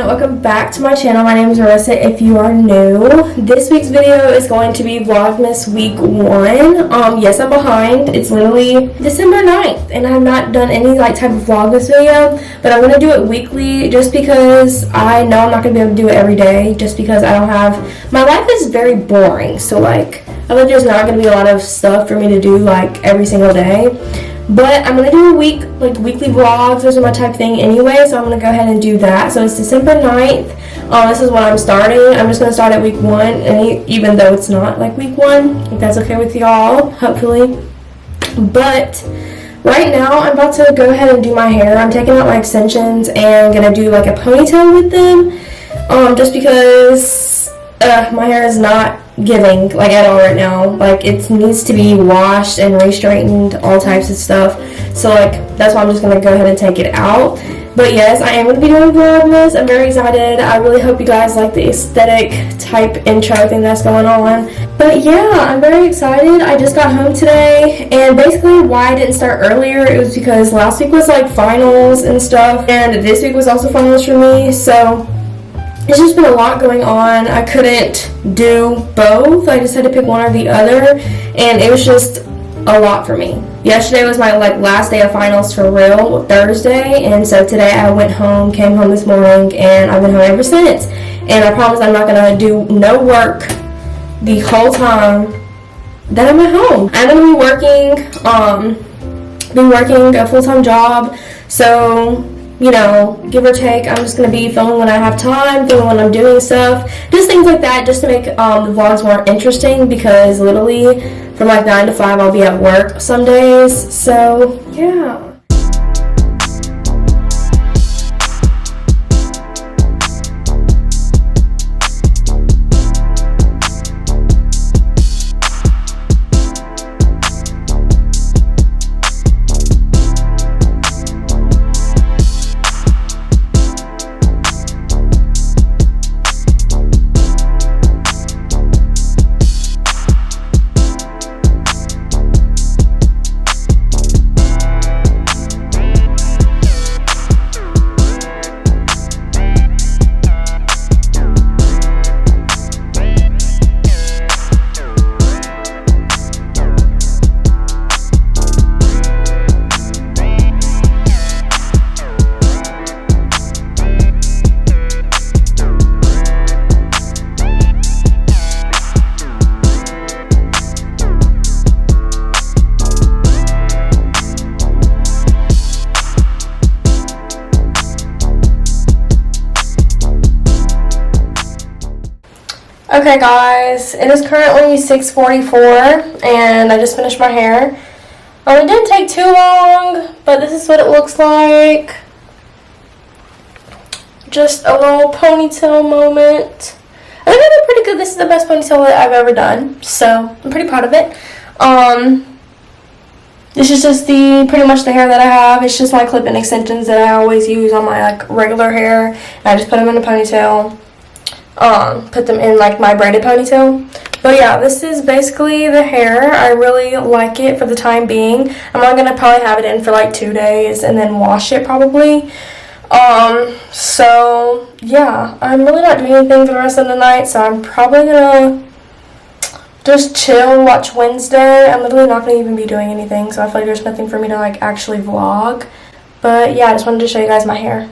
welcome back to my channel. My name is Arissa if you are new. This week's video is going to be Vlogmas week 1. Yes, I'm behind. It's literally December 9th and I have not done any type of Vlogmas video, but I'm going to do it weekly just because I know I'm not going to be able to do it every day just because I don't have, my life is very boring, so I feel like there's not going to be a lot of stuff for me to do every single day. But I'm going to do a weekly vlogs. Those are my type thing anyway, so I'm going to go ahead and do that. So it's December 9th. This is when I'm starting. I'm just going to start at week 1, and even though it's not week 1, if that's okay with y'all, hopefully. But right now, I'm about to go ahead and do my hair. I'm taking out my extensions and going to do a ponytail with them. Just because my hair is not giving at all right now. It needs to be washed and re-straightened, all types of stuff. So that's why I'm just gonna go ahead and take it out. But yes, I am gonna be doing Vlogmas. I'm very excited. I really hope you guys like the aesthetic type intro thing that's going on. But yeah, I'm very excited. I just got home today, and basically why I didn't start earlier, it was because last week was finals and stuff, and this week was also finals for me, so it's just been a lot going on. I couldn't do both. I just had to pick one or the other, and it was just a lot for me. Yesterday was my last day of finals for real, Thursday, and so today I came home this morning, and I've been home ever since. And I promise I'm not gonna do no work the whole time that I'm at home. I'm gonna be working a full-time job, so give or take, I'm just going to be filming when I have time, filming when I'm doing stuff, just things like that, just to make the vlogs more interesting, because literally from 9 to 5 I'll be at work some days, so yeah. Okay guys, it is currently 6:44 and I just finished my hair. It didn't take too long, but this is what it looks like. Just a little ponytail moment. I think I did pretty good. This is the best ponytail that I've ever done, so I'm pretty proud of it. This is just pretty much the hair that I have. It's just my clip-in extensions that I always use on my regular hair. And I just put them in a ponytail. Put them in my braided ponytail. But yeah, this is basically the hair. I really like it for the time being. I'm not gonna probably have it in for 2 days and then wash it probably. So yeah, I'm really not doing anything for the rest of the night, so I'm probably gonna just chill and watch Wednesday. I'm literally not gonna even be doing anything, so I feel like there's nothing for me to actually vlog. But yeah, I just wanted to show you guys my hair.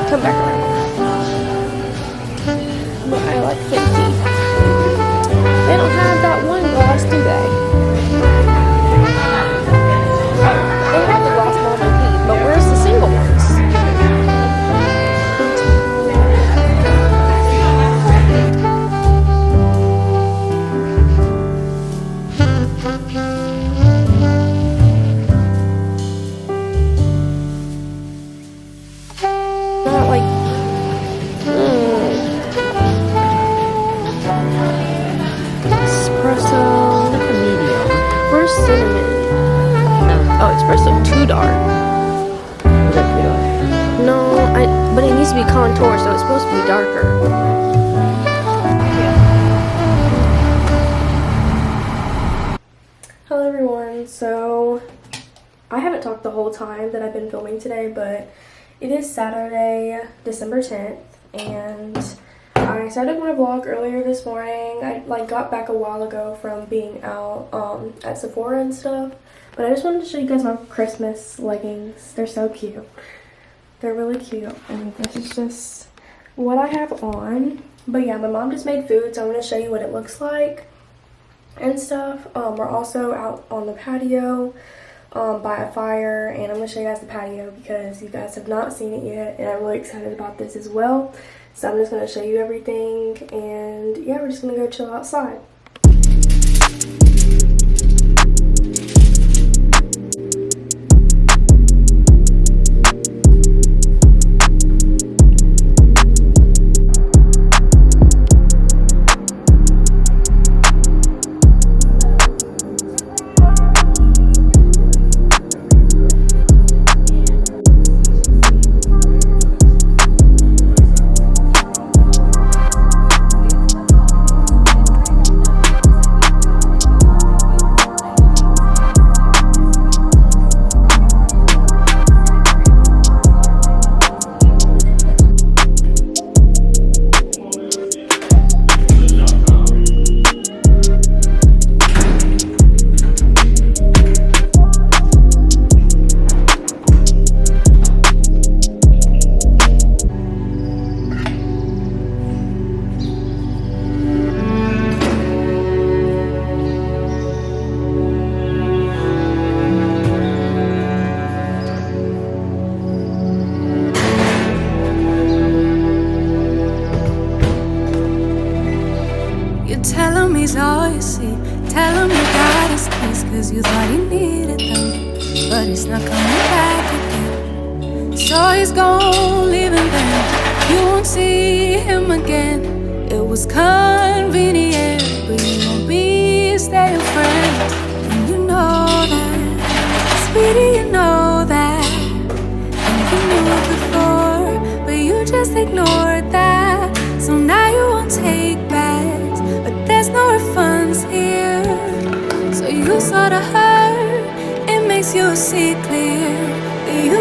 Come back around. But I like 50. They don't have that one glass, do they? They have the glass marble heat, but where's the single ones? Not like espresso medium. Where's cinnamon? Oh, espresso too dark. Is that too dark? No, but it needs to be contour, so it's supposed to be darker. Hello everyone. So I haven't talked the whole time that I've been filming today, but it is Saturday, December 10th, and I started my vlog earlier this morning. I got back a while ago from being out at Sephora and stuff, but I just wanted to show you guys my Christmas leggings. They're so cute. They're really cute, and this is just what I have on. But yeah, my mom just made food, so I'm going to show you what it looks like and stuff. We're also out on the patio by a fire, and I'm going to show you guys the patio because you guys have not seen it yet, and I'm really excited about this as well. So I'm just going to show you everything, and yeah, we're just going to go chill outside. Tell him he's all you see. Tell him you got his keys, cause you thought he needed them, but he's not coming back again. So he's gone, leaving them. You won't see him again. It was convenient, but you won't be staying friends. And you know that, sweetie, you know that. And you knew it before, but you just ignored that. So now you won't take bags, but there's no refunds here. So you saw the hurt, it makes you see clear. You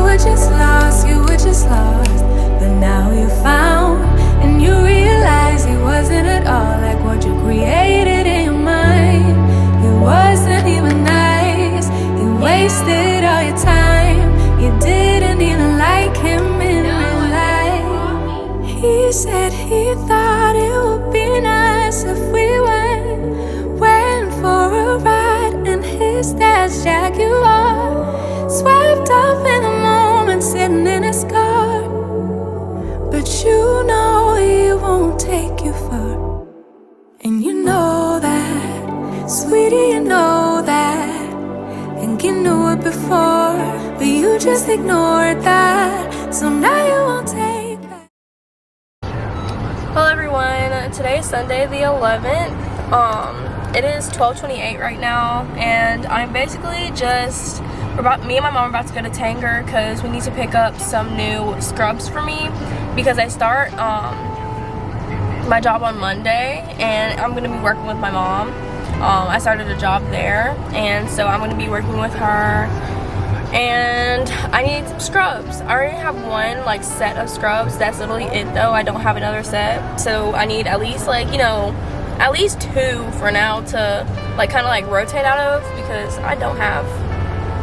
were just lost, you were just lost. But now you found, and you realize he wasn't at all like what you created in your mind. He wasn't even nice, he wasted all your time. You didn't even like him in real life. He said he thought it would be nice if we went for a ride in his dad's Jaguar, swept up in the moment, sitting in his car. But you know he won't take you far. And you know that, sweetie, you know that. And you knew it before, but you just ignored that. So now you won't take back. Hello everyone, today is Sunday the 11th. It is 12:28 right now, and I'm basically just, me and my mom are about to go to Tanger because we need to pick up some new scrubs for me because I start my job on Monday, and I'm going to be working with my mom. I started a job there, and so I'm going to be working with her, and I need some scrubs. I already have one like set of scrubs. That's literally it though. I don't have another set, so I need at least like, you know, at least two for now to like kind of like rotate out of because I don't have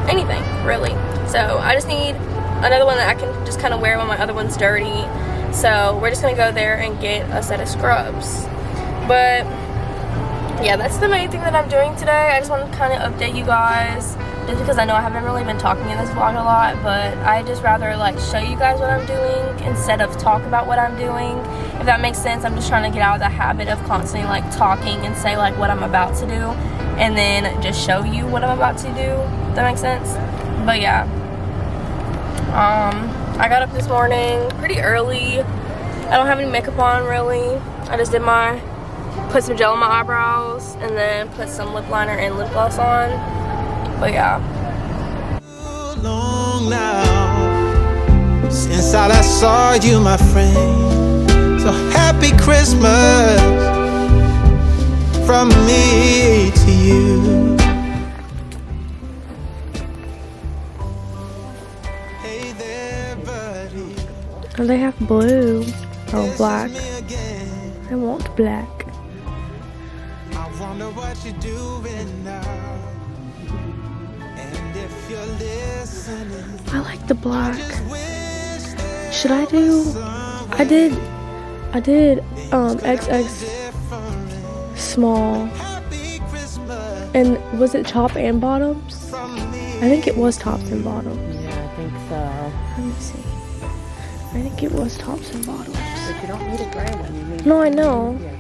anything really. So I just need another one that I can just kind of wear when my other one's dirty. So we're just gonna go there and get a set of scrubs. But yeah, that's the main thing that I'm doing today. I just want to kind of update you guys, just because I know I haven't really been talking in this vlog a lot, but I just rather like show you guys what I'm doing instead of talk about what I'm doing, if that makes sense. I'm just trying to get out of the habit of constantly like talking and say like what I'm about to do and then just show you what I'm about to do, if that makes sense. But yeah, I got up this morning pretty early. I don't have any makeup on really. I just did put some gel on my eyebrows and then put some lip liner and lip gloss on. But yeah. Long now since I last saw you, my friend. So happy Christmas from me to you. Hey there, buddy. Oh, they have blue. Oh, black. I want black. I wonder what you're doing now. And if you're listening, I like the black. Should I do? I did XX small. And was it top and bottoms? I think it was tops and bottoms. Yeah, I think so. Let me see. I think it was tops and bottoms. But you don't need a gray one. You need No, I know. Yeah.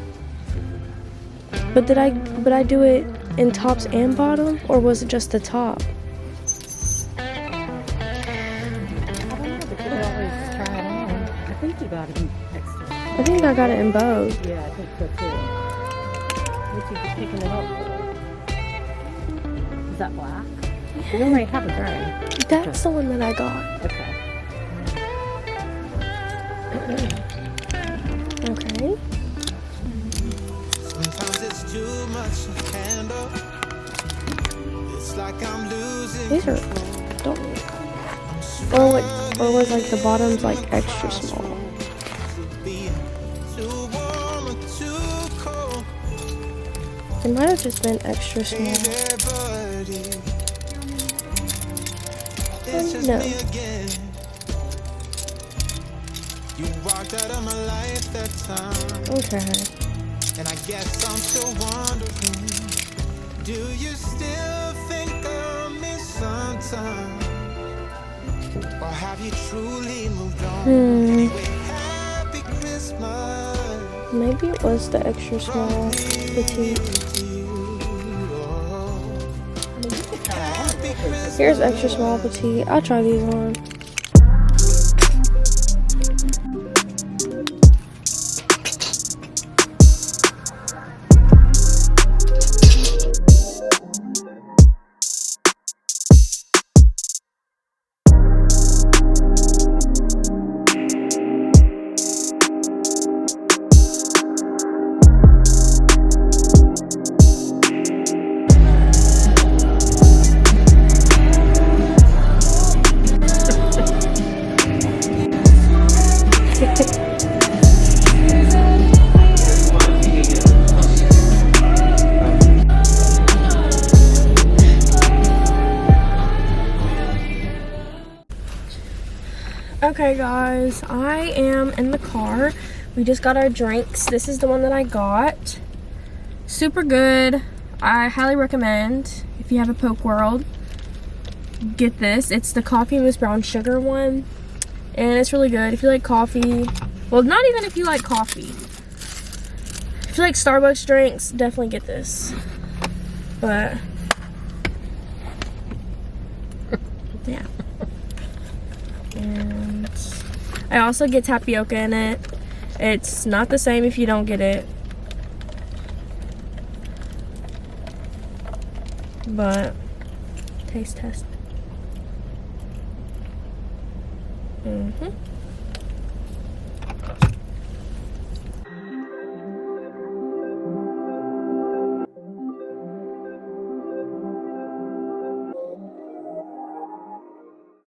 But did I do it in tops and bottom, or was it just the top? I don't know, but you could always try it on. I think you got it in extra. I think I got it in both. Yeah, I think so too. What you picking it up for? Is that black? You already have a gray. That's the one that I got. Okay. Okay. sometimes it's too much to handle. It's like I'm losing. These are don't. Or was like the bottoms like extra small? Too warm or too cold. It might have just been extra small. Everybody, it's just No. me again. You walked out of my life that time, Okay. and I guess I'm still wondering, do you still think of me sometime? Or have you truly moved on? Anyway, happy Christmas. Maybe it was the extra small petite. Here's extra small petite. I'll try these on. Okay guys, I am in the car. We just got our drinks. This is the one that I got. Super good. I highly recommend if you have a Poke World, get this. It's the coffee mousse brown sugar one, and it's really good if you like coffee. Well, not even if you like coffee. If you like Starbucks drinks, definitely get this. But yeah. And I also get tapioca in it. It's not the same if you don't get it, but taste test.